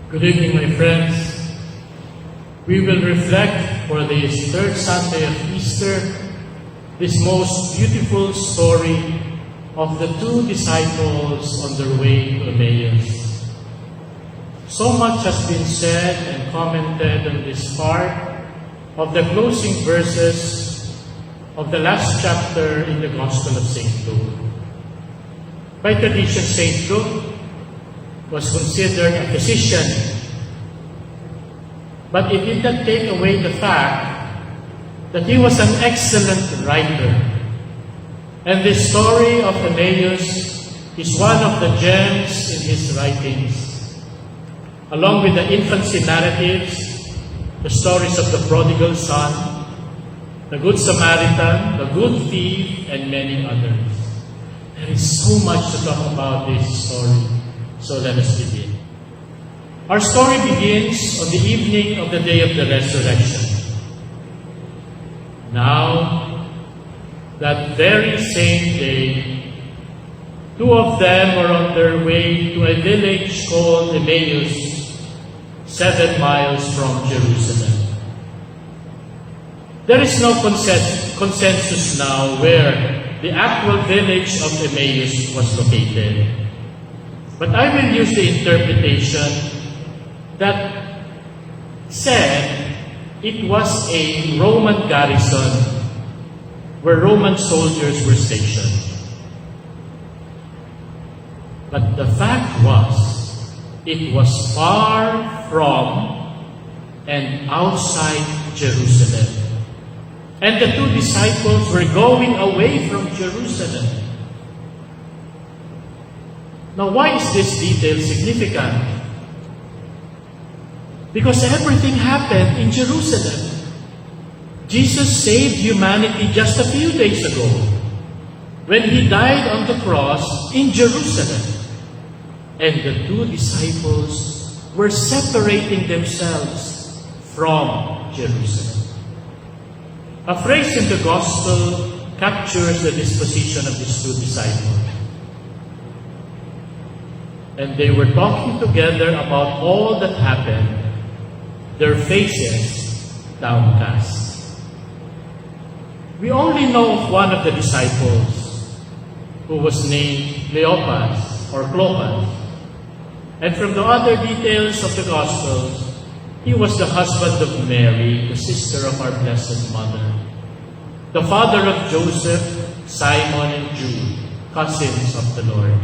Good evening, my friends. We will reflect for this third Sunday of Easter this most beautiful story of the two disciples on their way to Emmaus. So much has been said and commented on this part of the closing verses of the last chapter in the Gospel of St. Luke. By tradition, St. Luke was considered a physician, but it did not take away the fact that he was an excellent writer. And the story of Emmaus is one of the gems in his writings, along with the infancy narratives, the stories of the prodigal son, the good Samaritan, the good thief, and many others. There is so much to talk about this story, so let us begin. Our story begins on the evening of the day of the resurrection. Now, that very same day, two of them were on their way to a village called Emmaus, 7 miles from Jerusalem. There is no consensus now where the actual village of Emmaus was located. But I will use the interpretation that said it was a Roman garrison where Roman soldiers were stationed. But the fact was, it was far from and outside Jerusalem. And the two disciples were going away from Jerusalem. Now, why is this detail significant? Because everything happened in Jerusalem. Jesus saved humanity just a few days ago when he died on the cross in Jerusalem. And the two disciples were separating themselves from Jerusalem. A phrase in the Gospel captures the disposition of these two disciples. And they were talking together about all that happened, their faces downcast. We only know of one of the disciples who was named Cleopas or Clopas. And from the other details of the Gospels, he was the husband of Mary, the sister of our Blessed Mother, the father of Joseph, Simon, and Jude, cousins of the Lord.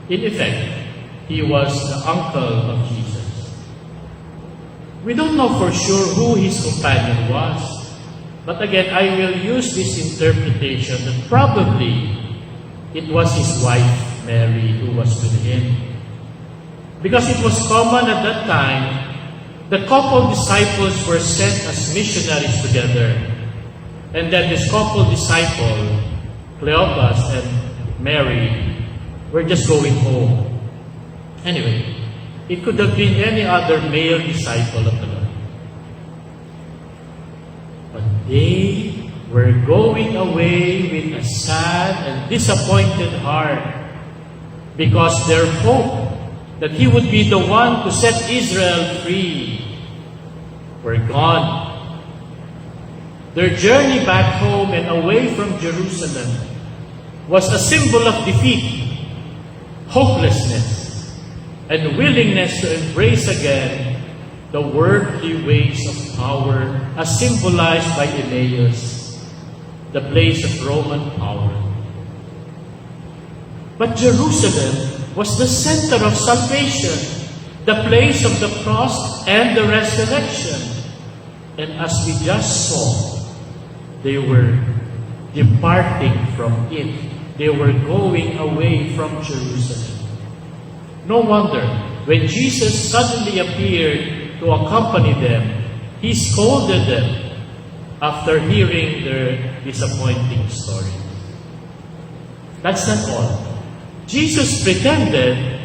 In effect, he was the uncle of Jesus. We don't know for sure who his companion was, but again, I will use this interpretation that probably it was his wife, Mary, who was with him. Because it was common at that time, the couple disciples were sent as missionaries together, and then this couple disciple, Cleopas and Mary, were just going home. Anyway, it could have been any other male disciple of the Lord. But they were going away with a sad and disappointed heart because their hope that he would be the one to set Israel free were gone. Their journey back home and away from Jerusalem was a symbol of defeat, hopelessness, and willingness to embrace again the worldly ways of power as symbolized by Emmaus, the place of Roman power. But Jerusalem was the center of salvation, the place of the cross and the resurrection. And as we just saw, they were departing from it. They were going away from Jerusalem. No wonder, when Jesus suddenly appeared to accompany them, he scolded them after hearing their disappointing story. That's not all. Jesus pretended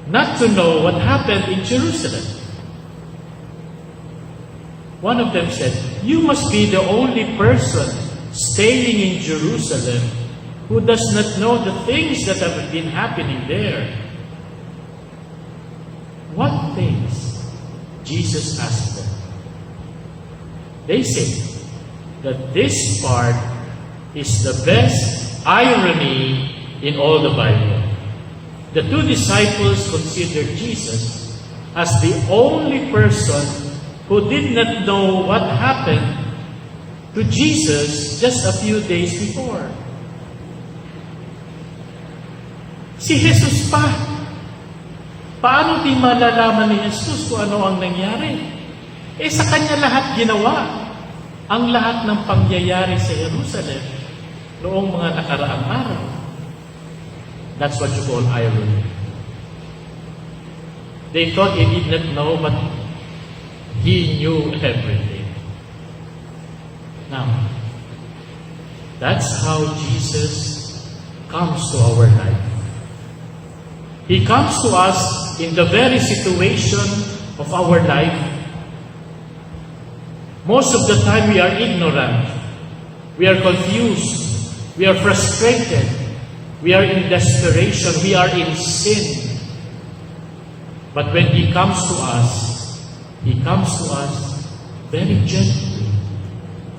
not to know what happened in Jerusalem. One of them said, "You must be the only person staying in Jerusalem who does not know the things that have been happening there. what things? Jesus asked them. They say that this part is the best irony in all the Bible. The two disciples considered Jesus as the only person who did not know what happened to Jesus just a few days before. Si Jesus pa. Paano di malalaman ni Jesus kung ano ang nangyari? Sa Kanya lahat ginawa. Ang lahat ng pangyayari sa Jerusalem noong mga nakaraang araw. That's what you call irony. They thought He did not know, but He knew everything. Now, that's how Jesus comes to our life. He comes to us in the very situation of our life. Most of the time we are ignorant, we are confused, we are frustrated, we are in desperation, we are in sin. But when He comes to us very gently,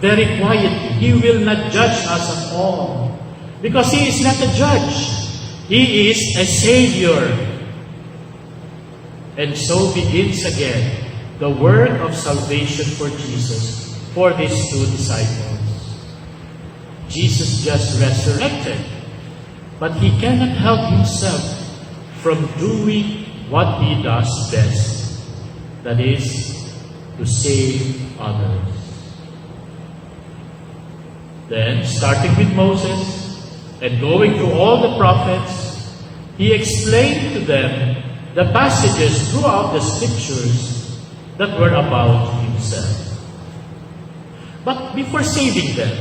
very quietly. He will not judge us at all. Because He is not a judge. He is a Savior. And so begins again the work of salvation for Jesus, for these two disciples. Jesus just resurrected, but He cannot help Himself from doing what He does best, that is, to save others. Then, starting with Moses and going through all the prophets, He explained to them the passages throughout the Scriptures that were about Himself. But before saving them,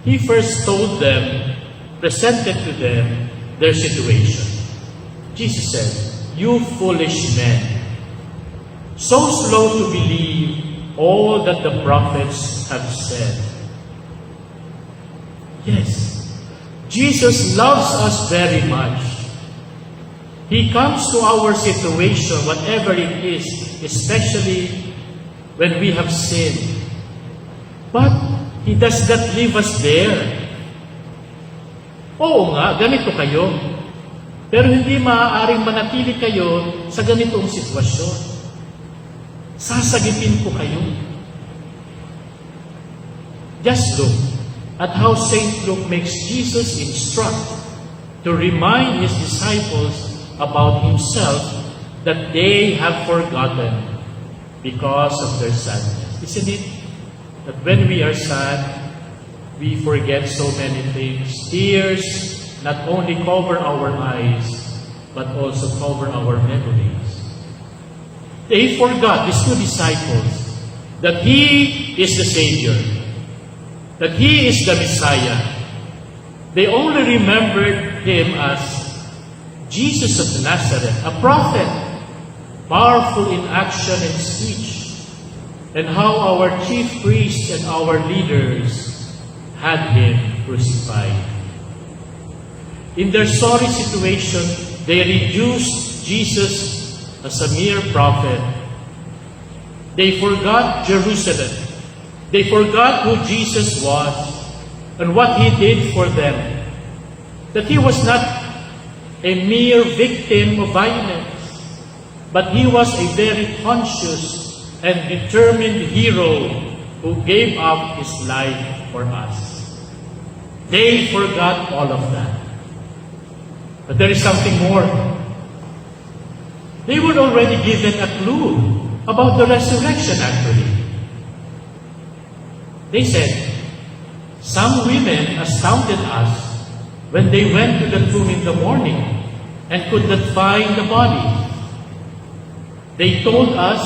He first told them, presented to them their situation. Jesus said, "You foolish men, so slow to believe all that the prophets have said." Yes, Jesus loves us very much. He comes to our situation, whatever it is, especially when we have sinned. But He does not leave us there. Oo nga, ganito kayo. Pero hindi maaaring manatili kayo sa ganitong sitwasyon. Sasagipin ko kayo. Just look at how St. Luke makes Jesus instruct to remind His disciples about Himself that they have forgotten because of their sadness. Isn't it that when we are sad, we forget so many things? Tears not only cover our eyes, but also cover our memories. They forgot, these two disciples, that He is the Savior, that He is the Messiah. They only remembered Him as Jesus of Nazareth, a prophet, powerful in action and speech, and how our chief priests and our leaders had Him crucified. In their sorry situation, they reduced Jesus as a mere prophet. They forgot Jerusalem. They forgot who Jesus was and what He did for them. That He was not a mere victim of violence, but He was a very conscious and determined hero who gave up His life for us. They forgot all of that. But there is something more. They were already given a clue about the resurrection, actually. They said, "Some women astounded us when they went to the tomb in the morning and could not find the body. They told us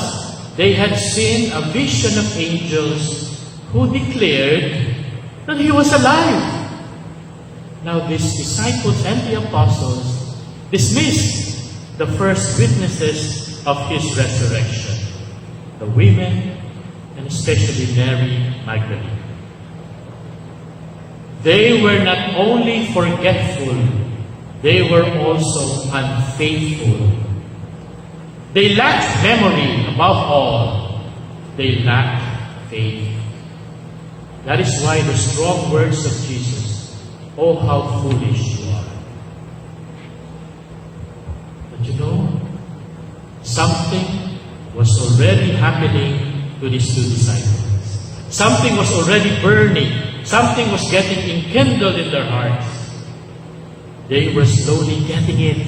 they had seen a vision of angels who declared that He was alive." Now these disciples and the apostles dismissed the first witnesses of His resurrection, the women, and especially Mary Magdalene. They were not only forgetful, they were also unfaithful. They lacked memory. Above all, they lacked faith. That is why the strong words of Jesus, "Oh, how foolish you are." But you know, something was already happening to these two disciples. Something was already burning. Something was getting enkindled in their hearts. They were slowly getting it.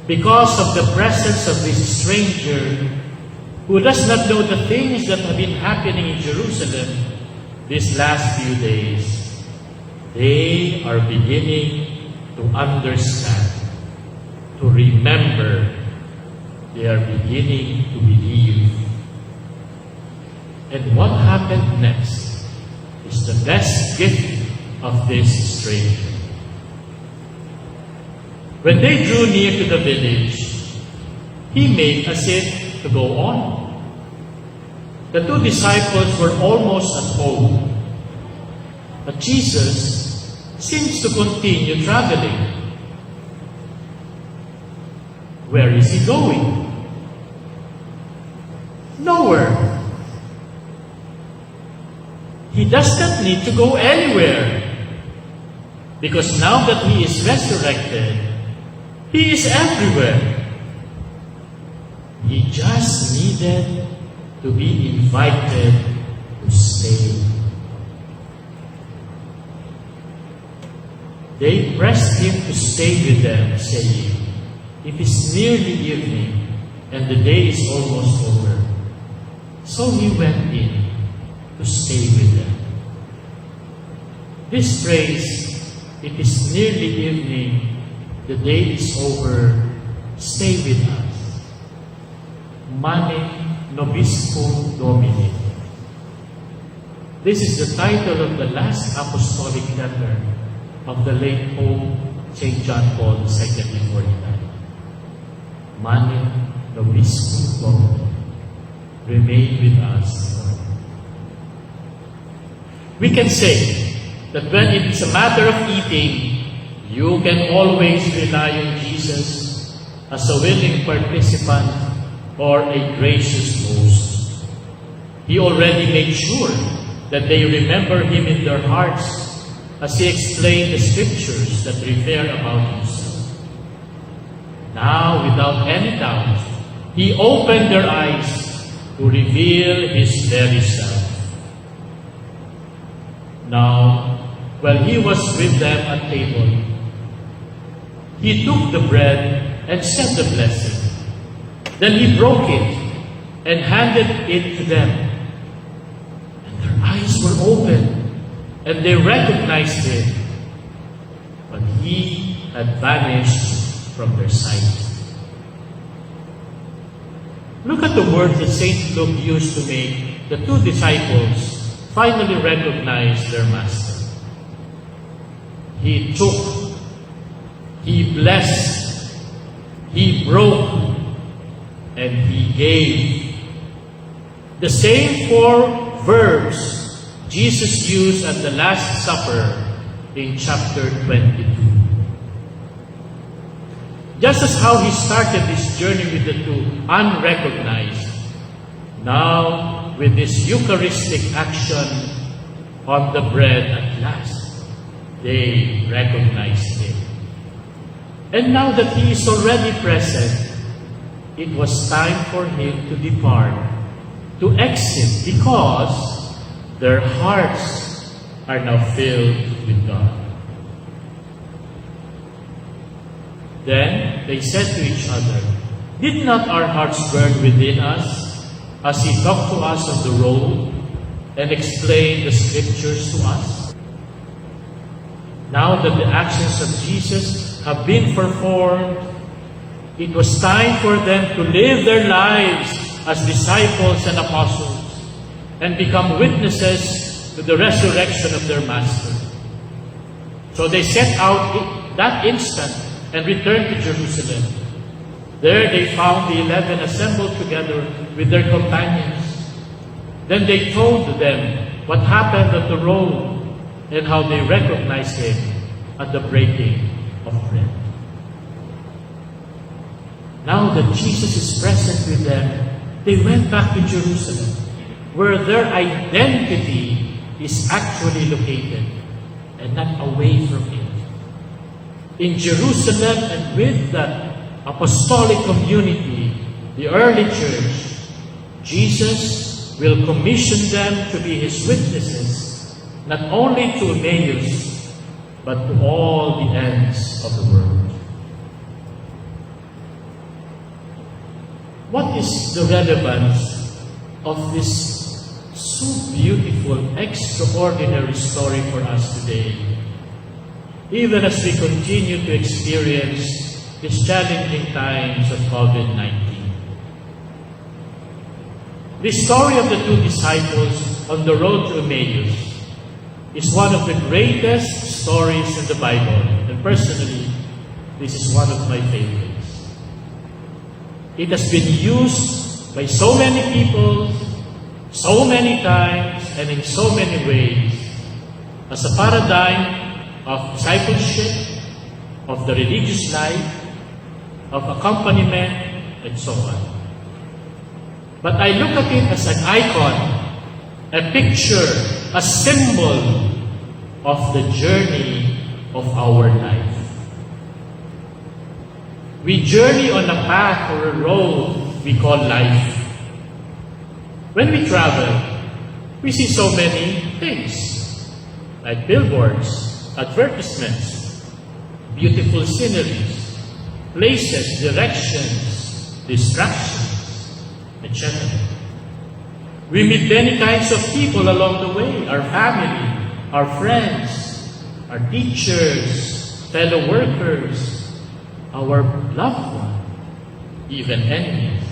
Because of the presence of this stranger who does not know the things that have been happening in Jerusalem these last few days, they are beginning to understand, to remember. They are beginning to believe. And what happened next is the best gift of this stranger. When they drew near to the village, he made as if to go on. The two disciples were almost at home, but Jesus seems to continue traveling. Where is he going? Nowhere. He does not need to go anywhere, because now that he is resurrected, he is everywhere. He just needed to be invited to stay. They pressed him to stay with them, saying, "It is nearly evening, and the day is almost over." So he went in to stay with them. This phrase, "It is nearly evening, the day is over, stay with us." Mane Nobiscum Domini. This is the title of the last apostolic letter of the late Pope St. John Paul II in 49. Mane Nobiscum Domini. Remain with us, Lord. We can say that when it is a matter of eating, you can always rely on Jesus as a willing participant or a gracious host. He already made sure that they remember him in their hearts as he explained the scriptures that refer about himself. Now, without any doubt, he opened their eyes to reveal his very self. Now, while he was with them at table, he took the bread and said the blessing. Then he broke it and handed it to them. And their eyes were opened, and they recognized it, but he had vanished from their sight. Look at the words that St. Luke used to make the two disciples finally recognize their master. He took, he blessed, he broke, and he gave. The same four verbs Jesus used at the Last Supper in chapter 22. Just as how he started this journey with the two unrecognized, now with this Eucharistic action on the bread at last, they recognized him. And now that he is already present, it was time for him to depart, to exit, because their hearts are now filled with God. Then they said to each other, "Did not our hearts burn within us as he talked to us on the road and explained the scriptures to us?" Now that the actions of Jesus have been performed, it was time for them to live their lives as disciples and apostles and become witnesses to the resurrection of their Master. So they set out that instant and returned to Jerusalem. There they found the 11 assembled together with their companions. Then they told them what happened on the road and how they recognized him at the breaking of bread. Now that Jesus is present with them, they went back to Jerusalem, where their identity is actually located and not away from it. In Jerusalem and with the apostolic community, the early church, Jesus will commission them to be His witnesses, not only to Emmaus, but to all the ends of the world. What is the relevance of this so beautiful, extraordinary story for us today, even as we continue to experience these challenging times of COVID-19? The story of the two disciples on the road to Emmaus is one of the greatest stories in the Bible, and personally, this is one of my favorites. It has been used by so many people, so many times, and in so many ways as a paradigm of discipleship, of the religious life, of accompaniment, and so on. But I look at it as an icon, a picture, a symbol of the journey of our life. We journey on a path or a road we call life. When we travel, we see so many things, like billboards, advertisements, beautiful sceneries, places, directions, distractions, etc. We meet many kinds of people along the way, our family, our friends, our teachers, fellow workers, our loved one, even enemies.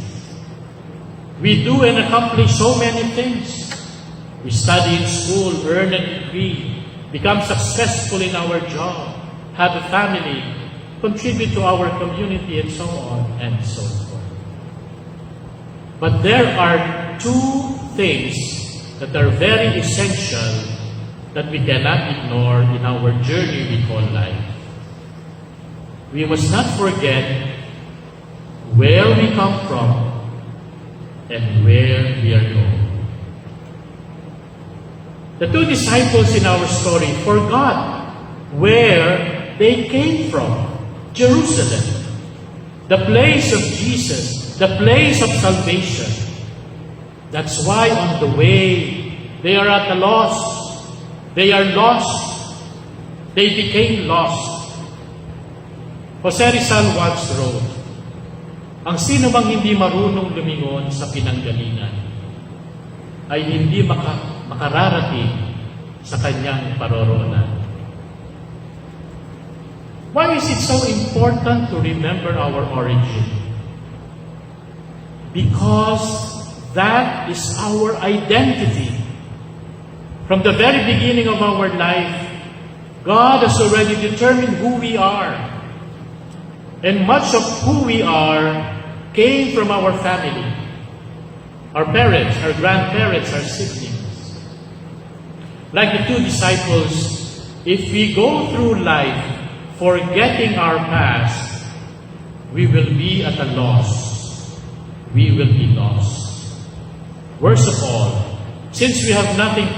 We do and accomplish so many things. We study in school, earn a degree, become successful in our job, have a family, contribute to our community, and so on and so forth. But there are two things that are very essential that we cannot ignore in our journey we call life. We must not forget where we come from and where we are going. The two disciples in our story forgot where they came from, Jerusalem, the place of Jesus, the place of salvation. That's why on the way, they are at a loss. They are lost. They became lost. Jose Rizal once wrote, ang sino mang hindi marunong lumingon sa pinanggalingan ay hindi makararating sa kanyang paroroonan. Why is it so important to remember our origin? Because that is our identity. From the very beginning of our life, God has already determined who we are. And much of who we are came from our family, our parents, our grandparents, our siblings. Like the two disciples, if we go through life forgetting our past, we will be at a loss. We will be lost. Worst of all, since we have nothing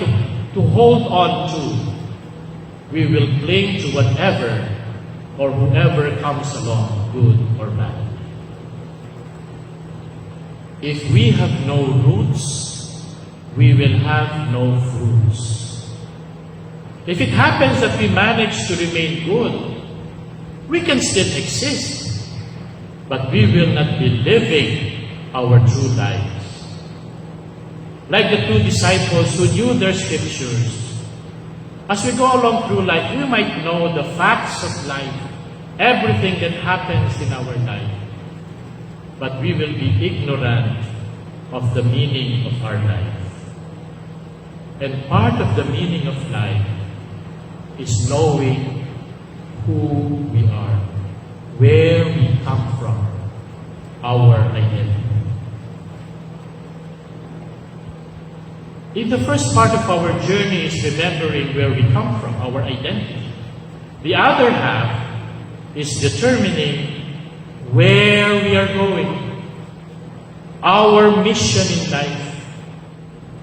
to hold on to, we will cling to whatever or whoever comes along, good or bad. If we have no roots, we will have no fruits. If it happens that we manage to remain good, we can still exist, but we will not be living our true lives. Like the two disciples who knew their scriptures, as we go along through life, we might know the facts of life, everything that happens in our life, but we will be ignorant of the meaning of our life. And part of the meaning of life is knowing who we are, where we come from, our identity. If the first part of our journey is remembering where we come from, our identity, the other half is determining where we are going, our mission in life.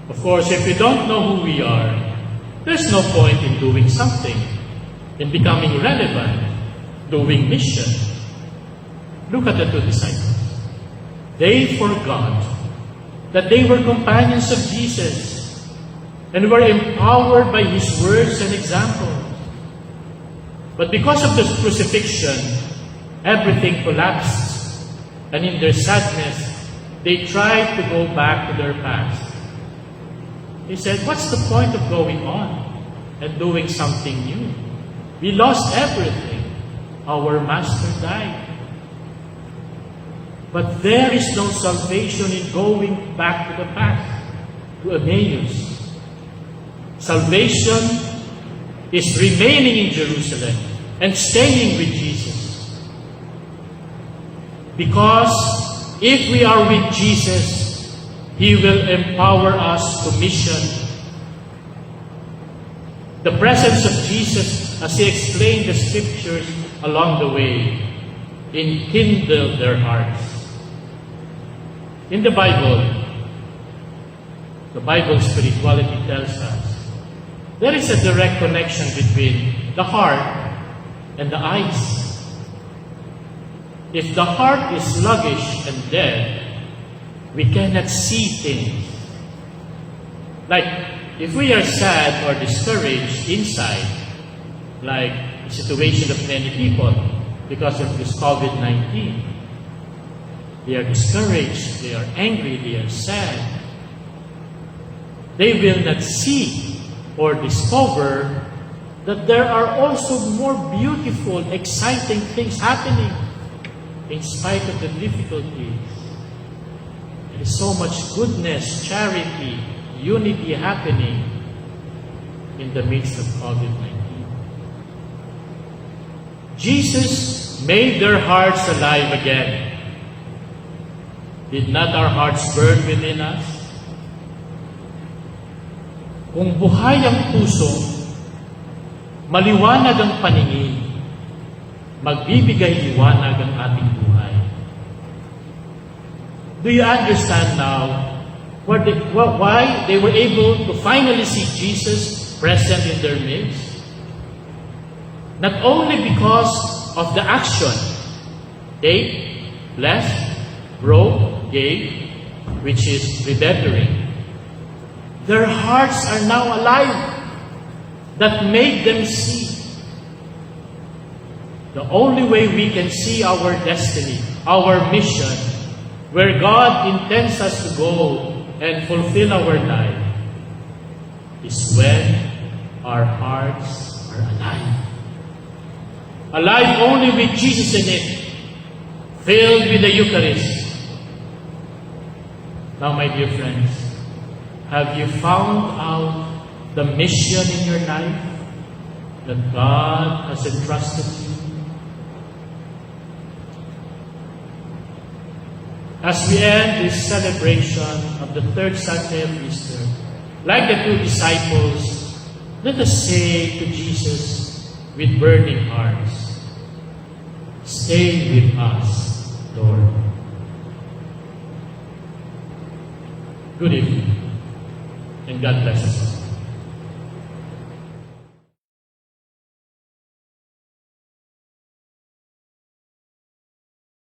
Of course, if we don't know who we are, there's no point in doing something, in becoming relevant, doing mission. Look at the two disciples. They forgot that they were companions of Jesus and were empowered by His words and examples. But because of the crucifixion, everything collapsed, and in their sadness, they tried to go back to their past. They said, what's the point of going on and doing something new? We lost everything. Our Master died. But there is no salvation in going back to the past, to Emmaus. Salvation is remaining in Jerusalem and staying with Jesus. Because if we are with Jesus, He will empower us to mission. The presence of Jesus, as He explained the Scriptures along the way, enkindled their hearts. In the Bible spirituality tells us there is a direct connection between the heart and the eyes. If the heart is sluggish and dead, we cannot see things. Like, if we are sad or discouraged inside, like the situation of many people because of this COVID-19, they are discouraged, they are angry, they are sad. They will not see or discover that there are also more beautiful, exciting things happening in spite of the difficulties. There is so much goodness, charity, unity happening in the midst of COVID-19. Jesus made their hearts alive again. Did not our hearts burn within us? Kung buhay ang puso, maliwanag ang paningin, magbibigay liwanag ang ating buhay. Do you understand now why they were able to finally see Jesus present in their midst? Not only because of the action, take, bless, broke, gave, which is remembering. Their hearts are now alive, that made them see. The only way we can see our destiny, our mission, where God intends us to go and fulfill our life, is when our hearts are alive. Alive only with Jesus in it, filled with the Eucharist. Now, my dear friends, have you found out the mission in your life that God has entrusted you? As we end this celebration of the third Sunday of Easter, like the two disciples, let us say to Jesus with burning hearts, stay with us, Lord. Good evening, and God bless us all.